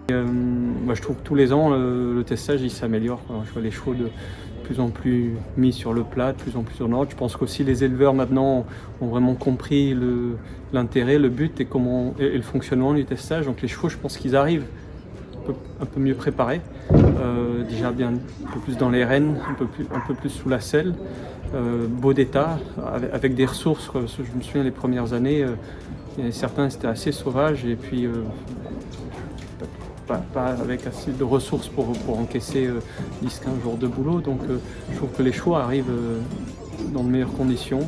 Je trouve que tous les ans, le testage il s'améliore, quoi. Je vois les chevaux de plus en plus mis sur le plat, de plus en plus en ordre. Je pense qu'aussi les éleveurs maintenant ont vraiment compris l'intérêt, le but et le fonctionnement du testage. Donc les chevaux, je pense qu'ils arrivent un peu mieux préparés, déjà bien un peu plus dans les rênes, un peu plus sous la selle, beau d'état, avec des ressources, quoi. Parce que je me souviens les premières années, il y en avait certains c'était assez sauvage et puis pas avec assez de ressources pour encaisser 10-15 jours de boulot. Donc je trouve que les chevaux arrivent dans de meilleures conditions.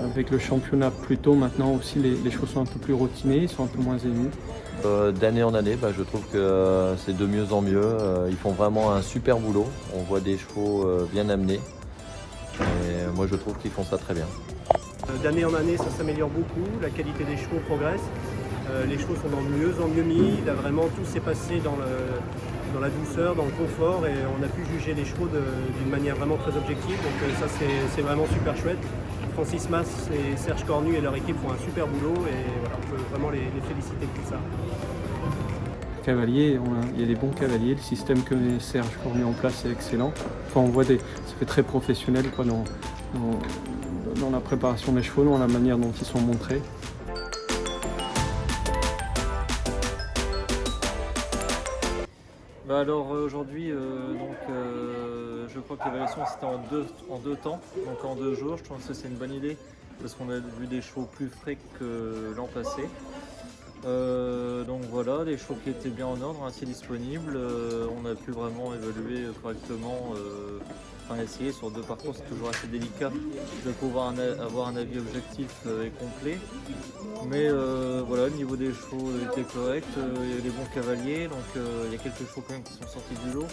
Avec le championnat plus tôt maintenant aussi, les chevaux sont un peu plus rotinés, ils sont un peu moins émus. D'année en année, je trouve que c'est de mieux en mieux. Ils font vraiment un super boulot. On voit des chevaux bien amenés. Et moi, je trouve qu'ils font ça très bien. D'année en année, ça s'améliore beaucoup, la qualité des chevaux progresse, les chevaux sont de mieux en mieux mis, là, vraiment tout s'est passé dans la douceur, dans le confort et on a pu juger les chevaux d'une manière vraiment très objective, donc ça c'est vraiment super chouette. Francis Mas et Serge Cornu et leur équipe font un super boulot et voilà, on peut vraiment les féliciter pour ça. Cavaliers, il y a des bons cavaliers, le système que Serge Cornu en place est excellent. Enfin, on voit ça fait très professionnel, quoi, dans la préparation des chevaux, dans la manière dont ils sont montrés. Alors aujourd'hui, je crois que l'évaluation c'était en deux temps, donc en 2 jours. Je pense que c'est une bonne idée parce qu'on a vu des chevaux plus frais que l'an passé. Donc voilà, des chevaux qui étaient bien en ordre, assez disponibles. On a pu vraiment évaluer correctement, essayer sur 2 parcours. C'est toujours assez délicat de pouvoir avoir un avis objectif et complet. Mais voilà, le niveau des chevaux était correct, il y a des bons cavaliers, donc il y a quelques chevaux quand même qui sont sortis du lot.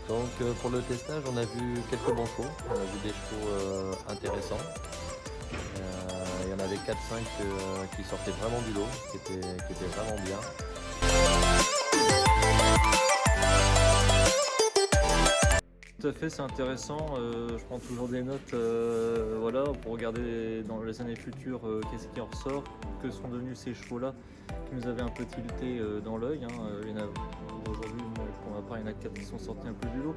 Donc pour le testage, on a vu quelques bons chevaux. On a vu des chevaux intéressants. Il y en avait 4-5 qui sortaient vraiment du lot, qui étaient vraiment bien. Tout à fait, c'est intéressant. Je prends toujours des notes pour regarder dans les années futures qu'est-ce qui en ressort, que sont devenus ces chevaux-là qui nous avaient un peu tilté dans l'œil. Aujourd'hui, pour ma part, il y en a 4 qui sont sortis un peu du lot.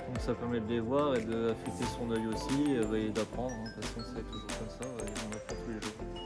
Donc ça permet de les voir et d'affûter son œil aussi et d'apprendre. De toute façon, c'est toujours comme ça, on apprend tous les jours.